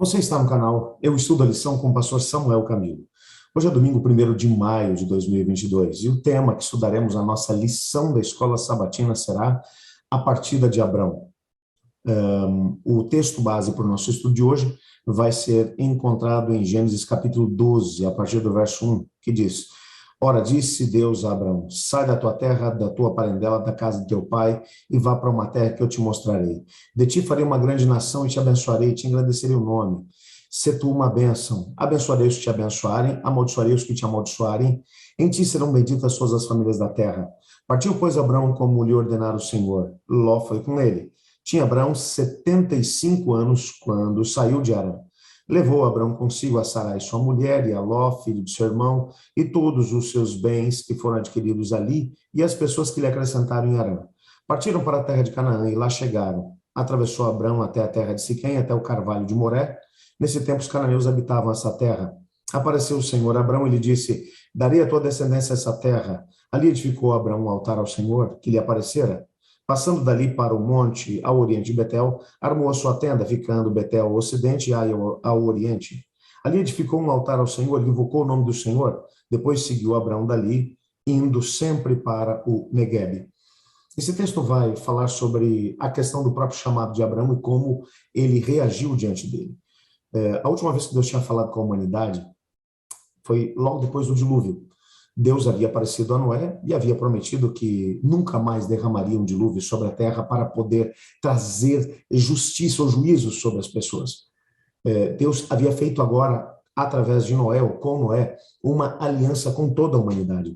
Você está no canal Eu Estudo a Lição com o pastor Samuel Camilo. Hoje é domingo 1º de maio de 2022 e o tema que estudaremos na nossa lição da Escola Sabatina será a partida de Abrão. O texto base para o nosso estudo de hoje vai ser encontrado em Gênesis capítulo 12, a partir do verso 1, que diz: Ora, disse Deus a Abrão, sai da tua terra, da tua parentela, da casa de teu pai, e vá para uma terra que eu te mostrarei. De ti farei uma grande nação e te abençoarei, e te engrandecerei o nome. Se tu uma bênção, abençoarei os que te abençoarem, amaldiçoarei os que te amaldiçoarem, em ti serão benditas todas as famílias da terra. Partiu, pois, Abrão como lhe ordenara o Senhor. Ló foi com ele. Tinha Abrão 75 anos quando saiu de Harã. Levou Abrão consigo a Sarai, sua mulher, e a Ló, filho de seu irmão, e todos os seus bens que foram adquiridos ali, e as pessoas que lhe acrescentaram em Harã. Partiram para a terra de Canaã, e lá chegaram. Atravessou Abrão até a terra de Siquém, até o carvalho de Moré. Nesse tempo, os cananeus habitavam essa terra. Apareceu o Senhor a Abrão e lhe disse: Darei a tua descendência essa terra. Ali edificou Abrão um altar ao Senhor, que lhe aparecera. Passando dali para o monte, ao oriente de Betel, armou a sua tenda, ficando Betel ao ocidente e Ai ao oriente. Ali edificou um altar ao Senhor, invocou o nome do Senhor. Depois seguiu Abrão dali, indo sempre para o Neguebe. Esse texto vai falar sobre a questão do próprio chamado de Abrão e como ele reagiu diante dele. A última vez que Deus tinha falado com a humanidade foi logo depois do dilúvio. Deus havia aparecido a Noé e havia prometido que nunca mais derramaria um dilúvio sobre a terra para poder trazer justiça ou juízo sobre as pessoas. Deus havia feito agora, através de Noé, ou com Noé, uma aliança com toda a humanidade.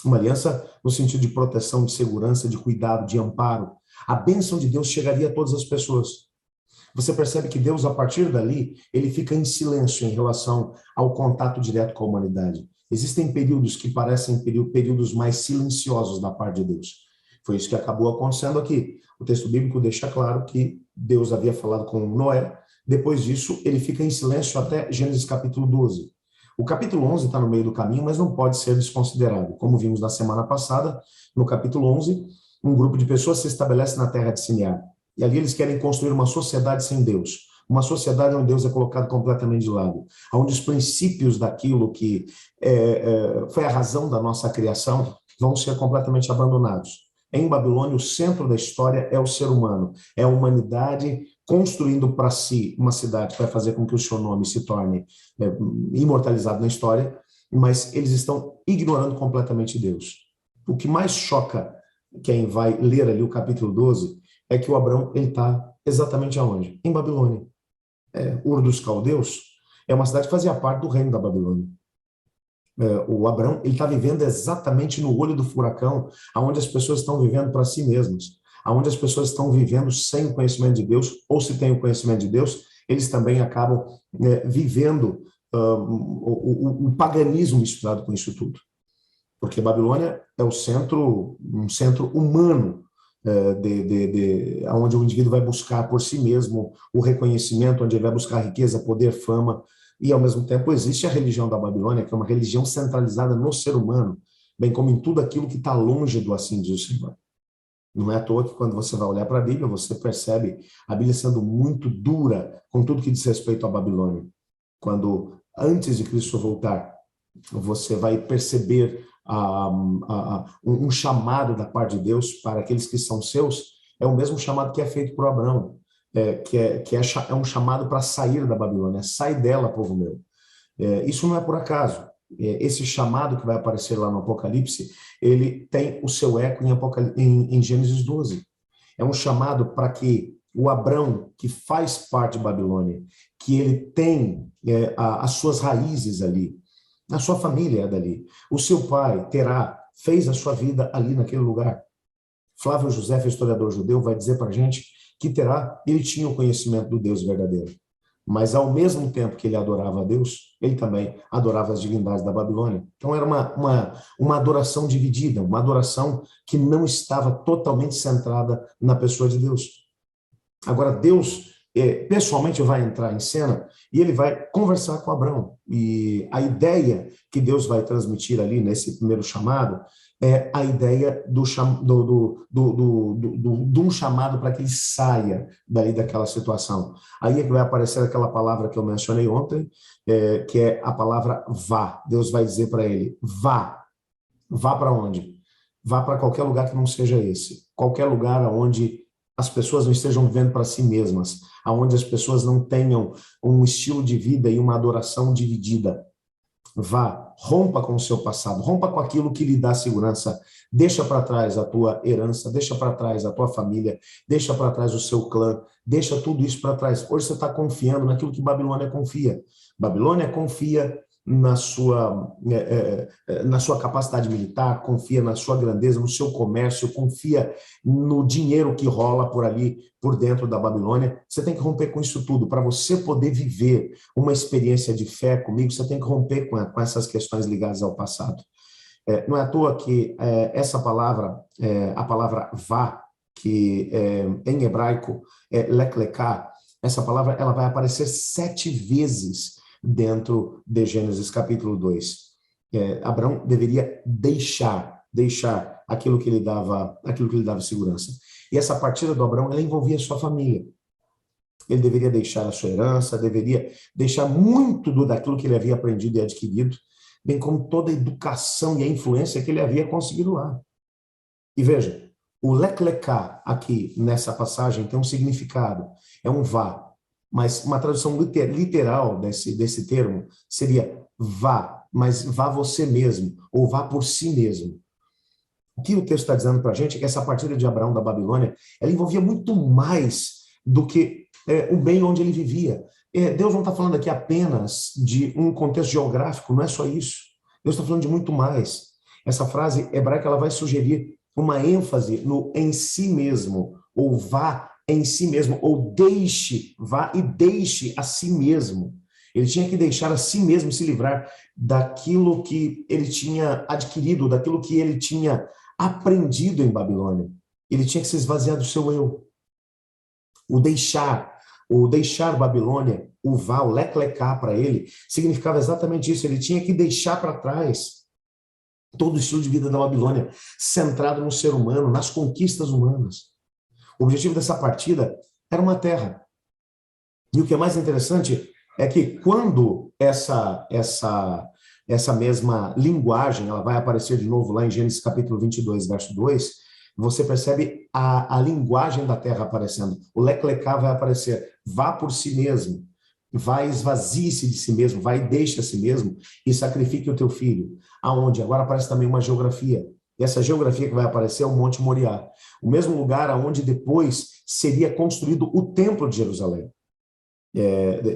Uma aliança no sentido de proteção, de segurança, de cuidado, de amparo. A bênção de Deus chegaria a todas as pessoas. Você percebe que Deus, a partir dali, ele fica em silêncio em relação ao contato direto com a humanidade. Existem períodos que parecem períodos mais silenciosos da parte de Deus. Foi isso que acabou acontecendo aqui. O texto bíblico deixa claro que Deus havia falado com Noé. Depois disso, ele fica em silêncio até Gênesis capítulo 12. O capítulo 11 está no meio do caminho, mas não pode ser desconsiderado. Como vimos na semana passada, no capítulo 11, um grupo de pessoas se estabelece na terra de Sinear. E ali eles querem construir uma sociedade sem Deus. Uma sociedade onde Deus é colocado completamente de lado, onde os princípios daquilo que foi a razão da nossa criação vão ser completamente abandonados. Em Babilônia, o centro da história é o ser humano, é a humanidade construindo para si uma cidade para fazer com que o seu nome se torne imortalizado na história, mas eles estão ignorando completamente Deus. O que mais choca quem vai ler ali o capítulo 12 é que o Abrão está exatamente aonde? Em Babilônia. Ur dos Caldeus é uma cidade que fazia parte do reino da Babilônia. O Abrão está vivendo exatamente no olho do furacão, onde as pessoas estão vivendo para si mesmas, onde as pessoas estão vivendo sem o conhecimento de Deus, ou se tem o conhecimento de Deus, eles também acabam vivendo o paganismo misturado com isso tudo. Porque Babilônia é um centro humano, onde o indivíduo vai buscar por si mesmo o reconhecimento, onde ele vai buscar riqueza, poder, fama, e ao mesmo tempo existe a religião da Babilônia, que é uma religião centralizada no ser humano, bem como em tudo aquilo que está longe do assim diz o Senhor. Não é à toa que quando você vai olhar para a Bíblia, você percebe a Bíblia sendo muito dura com tudo que diz respeito à Babilônia. Quando, antes de Cristo voltar, você vai perceber um chamado da parte de Deus para aqueles que são seus, é o mesmo chamado que é feito por Abraão, que é um chamado para sair da Babilônia, sai dela, povo meu. Isso não é por acaso. Esse chamado que vai aparecer lá no Apocalipse, ele tem o seu eco em Gênesis 12. É um chamado para que o Abrão, que faz parte de Babilônia, que ele tem as suas raízes ali, a sua família é dali. O seu pai fez a sua vida ali naquele lugar. Flávio José, historiador judeu, vai dizer para a gente que ele tinha o conhecimento do Deus verdadeiro. Mas ao mesmo tempo que ele adorava a Deus, ele também adorava as divindades da Babilônia. Então era uma adoração dividida, uma adoração que não estava totalmente centrada na pessoa de Deus. Agora Deus pessoalmente vai entrar em cena e ele vai conversar com Abrão. E a ideia que Deus vai transmitir ali nesse primeiro chamado é a ideia de um chamado para que ele saia dali daquela situação. Aí é que vai aparecer aquela palavra que eu mencionei ontem, que é a palavra vá. Deus vai dizer para ele, vá. Vá para onde? Vá para qualquer lugar que não seja esse. Qualquer lugar onde as pessoas não estejam vivendo para si mesmas, aonde as pessoas não tenham um estilo de vida e uma adoração dividida. Vá, rompa com o seu passado, rompa com aquilo que lhe dá segurança, deixa para trás a tua herança, deixa para trás a tua família, deixa para trás o seu clã, deixa tudo isso para trás. Hoje você está confiando naquilo que Babilônia confia. Babilônia confia na sua capacidade militar, confia na sua grandeza, no seu comércio, confia no dinheiro que rola por ali, por dentro da Babilônia. Você tem que romper com isso tudo. Para você poder viver uma experiência de fé comigo, você tem que romper com essas questões ligadas ao passado. Não é à toa que essa palavra, a palavra vá, que em hebraico é lek leká, essa palavra ela vai aparecer 7 vezes dentro de Gênesis capítulo 2. Abraão deveria deixar aquilo que lhe dava segurança. E essa partida do Abraão, ela envolvia a sua família. Ele deveria deixar a sua herança, deveria deixar muito daquilo que ele havia aprendido e adquirido, bem como toda a educação e a influência que ele havia conseguido lá. E veja, o lek leká aqui nessa passagem tem um significado, é um vá. Mas uma tradução literal desse termo seria vá, mas vá você mesmo, ou vá por si mesmo. O que o texto está dizendo para a gente é que essa partida de Abraão da Babilônia, ela envolvia muito mais do que o bem onde ele vivia. Deus não está falando aqui apenas de um contexto geográfico, não é só isso. Deus está falando de muito mais. Essa frase hebraica ela vai sugerir uma ênfase no em si mesmo, ou vá em si mesmo, ou vá e deixe a si mesmo. Ele tinha que deixar a si mesmo se livrar daquilo que ele tinha adquirido, daquilo que ele tinha aprendido em Babilônia. Ele tinha que se esvaziar do seu eu. O deixar Babilônia, o vá, o lek leká para ele, significava exatamente isso. Ele tinha que deixar para trás todo o estilo de vida da Babilônia, centrado no ser humano, nas conquistas humanas. O objetivo dessa partida era uma terra. E o que é mais interessante é que quando essa mesma linguagem ela vai aparecer de novo lá em Gênesis capítulo 22, verso 2, você percebe a linguagem da terra aparecendo. O lek leká vai aparecer, vá por si mesmo, vai esvazie-se de si mesmo, vai e deixe a si mesmo e sacrifique o teu filho. Aonde? Agora aparece também uma geografia. E essa geografia que vai aparecer é o Monte Moriá, o mesmo lugar onde depois seria construído o Templo de Jerusalém.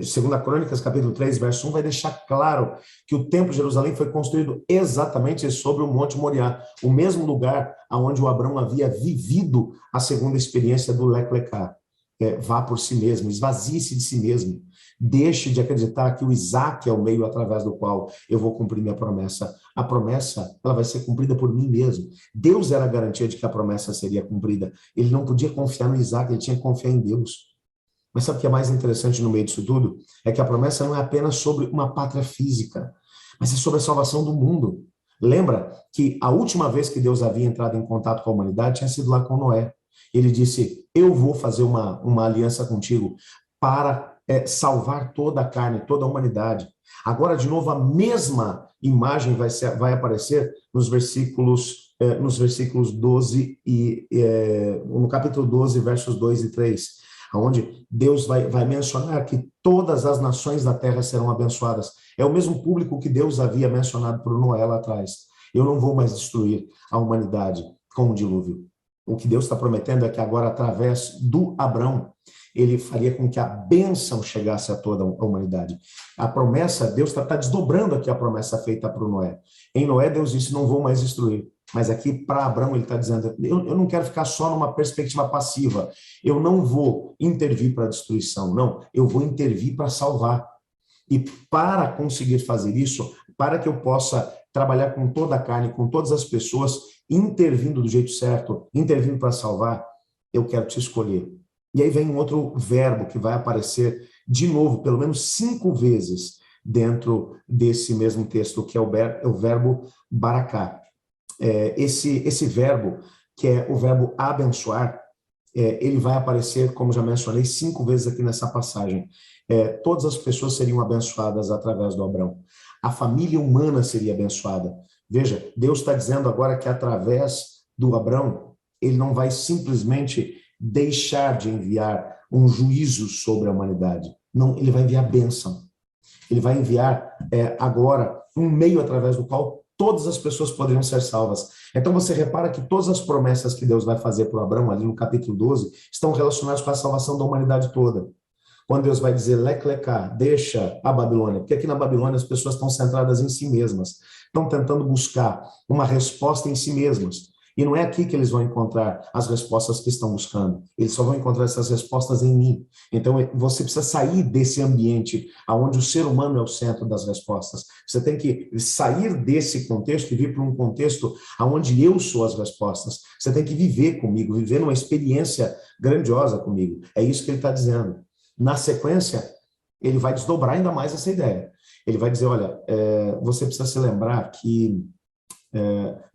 Segunda Crônicas, capítulo 3, verso 1, vai deixar claro que o Templo de Jerusalém foi construído exatamente sobre o Monte Moriá, o mesmo lugar onde o Abraão havia vivido a segunda experiência do lek leká. Vá por si mesmo, esvazie-se de si mesmo, deixe de acreditar que o Isaac é o meio através do qual eu vou cumprir minha promessa. A promessa, ela vai ser cumprida por mim mesmo. Deus era a garantia de que a promessa seria cumprida. Ele não podia confiar no Isaac, ele tinha que confiar em Deus. Mas sabe o que é mais interessante no meio disso tudo? É que a promessa não é apenas sobre uma pátria física, mas é sobre a salvação do mundo. Lembra que a última vez que Deus havia entrado em contato com a humanidade tinha sido lá com Noé. Ele disse, eu vou fazer uma aliança contigo para salvar toda a carne, toda a humanidade. Agora, de novo, a mesma imagem vai aparecer nos versículos 12 no capítulo 12, versos 2 e 3, onde Deus vai mencionar que todas as nações da terra serão abençoadas. É o mesmo público que Deus havia mencionado para Noé lá atrás. Eu não vou mais destruir a humanidade com o dilúvio. O que Deus está prometendo é que agora, através do Abrão, ele faria com que a bênção chegasse a toda a humanidade. A promessa, Deus está desdobrando aqui a promessa feita para o Noé. Em Noé, Deus disse, não vou mais destruir. Mas aqui, para Abrão, ele está dizendo, eu não quero ficar só numa perspectiva passiva. Eu não vou intervir para a destruição, não. Eu vou intervir para salvar. E para conseguir fazer isso, para que eu possa trabalhar com toda a carne, com todas as pessoas, intervindo do jeito certo, intervindo para salvar, eu quero te escolher. E aí vem um outro verbo que vai aparecer de novo, pelo menos 5 vezes dentro desse mesmo texto, que é o verbo baraká. esse verbo, que é o verbo abençoar, ele vai aparecer, como já mencionei, 5 vezes aqui nessa passagem. Todas as pessoas seriam abençoadas através do Abrão. A família humana seria abençoada. Veja, Deus está dizendo agora que através do Abrão, ele não vai simplesmente deixar de enviar um juízo sobre a humanidade. Não, ele vai enviar bênção. Ele vai enviar agora um meio através do qual todas as pessoas poderiam ser salvas. Então você repara que todas as promessas que Deus vai fazer para o Abrão, ali no capítulo 12, estão relacionadas com a salvação da humanidade toda. Quando Deus vai dizer, leclecá, deixa a Babilônia, porque aqui na Babilônia as pessoas estão centradas em si mesmas, estão tentando buscar uma resposta em si mesmas. E não é aqui que eles vão encontrar as respostas que estão buscando. Eles só vão encontrar essas respostas em mim. Então, você precisa sair desse ambiente onde o ser humano é o centro das respostas. Você tem que sair desse contexto e vir para um contexto onde eu sou as respostas. Você tem que viver comigo, viver numa experiência grandiosa comigo. É isso que ele está dizendo. Na sequência, ele vai desdobrar ainda mais essa ideia. Ele vai dizer, olha, você precisa se lembrar que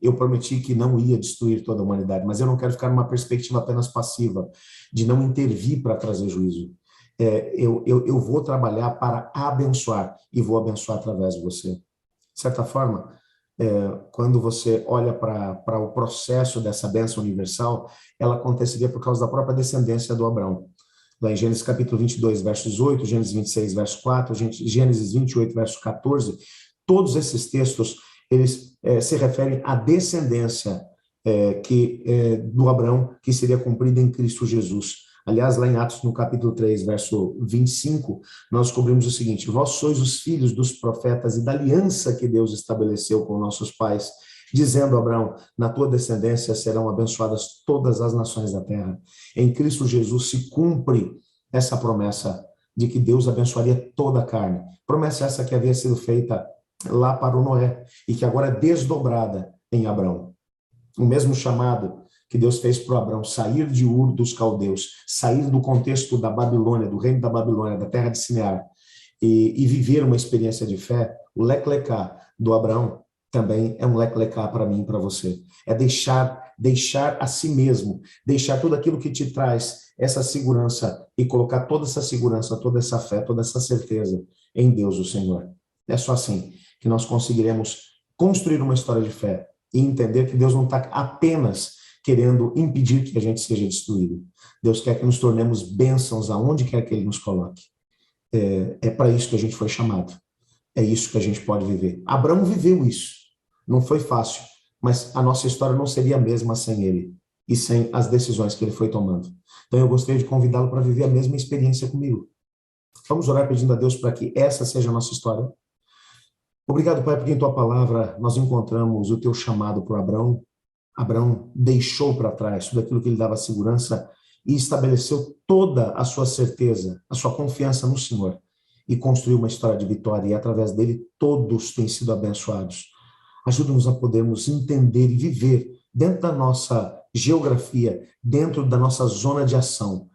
eu prometi que não ia destruir toda a humanidade, mas eu não quero ficar numa perspectiva apenas passiva, de não intervir para trazer juízo. Eu vou trabalhar para abençoar, e vou abençoar através de você. De certa forma, quando você olha para o processo dessa bênção universal, ela aconteceria por causa da própria descendência do Abrão. Lá em Gênesis capítulo 22, versos 8, Gênesis 26, verso 4, Gênesis 28, verso 14, todos esses textos, eles se referem à descendência do Abrão, que seria cumprida em Cristo Jesus. Aliás, lá em Atos, no capítulo 3, verso 25, nós descobrimos o seguinte: vós sois os filhos dos profetas e da aliança que Deus estabeleceu com nossos pais, dizendo a Abraão, na tua descendência serão abençoadas todas as nações da terra. Em Cristo Jesus se cumpre essa promessa de que Deus abençoaria toda a carne. Promessa essa que havia sido feita lá para o Noé, e que agora é desdobrada em Abrão. O mesmo chamado que Deus fez para o Abrão, sair de Ur dos caldeus, sair do contexto da Babilônia, do reino da Babilônia, da terra de Sinear, e viver uma experiência de fé, o leclecá do Abrão também é um leclecá para mim e para você. É deixar a si mesmo, deixar tudo aquilo que te traz essa segurança e colocar toda essa segurança, toda essa fé, toda essa certeza em Deus, o Senhor. É só assim que nós conseguiremos construir uma história de fé e entender que Deus não está apenas querendo impedir que a gente seja destruído. Deus quer que nos tornemos bênçãos aonde quer que Ele nos coloque. É para isso que a gente foi chamado. É isso que a gente pode viver. Abraão viveu isso. Não foi fácil, mas a nossa história não seria a mesma sem ele e sem as decisões que ele foi tomando. Então eu gostaria de convidá-lo para viver a mesma experiência comigo. Vamos orar pedindo a Deus para que essa seja a nossa história. Obrigado, Pai, porque em Tua palavra nós encontramos o Teu chamado para Abraão. Abraão deixou para trás tudo aquilo que lhe dava segurança e estabeleceu toda a sua certeza, a sua confiança no Senhor e construiu uma história de vitória, e através dele todos têm sido abençoados. Ajuda-nos a podermos entender e viver dentro da nossa geografia, dentro da nossa zona de ação,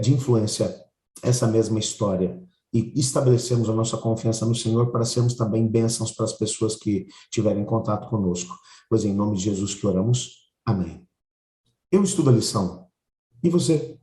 de influência, essa mesma história, e estabelecermos a nossa confiança no Senhor para sermos também bênçãos para as pessoas que tiverem contato conosco. Pois em nome de Jesus que oramos. Amém. Eu estudo a lição. E você?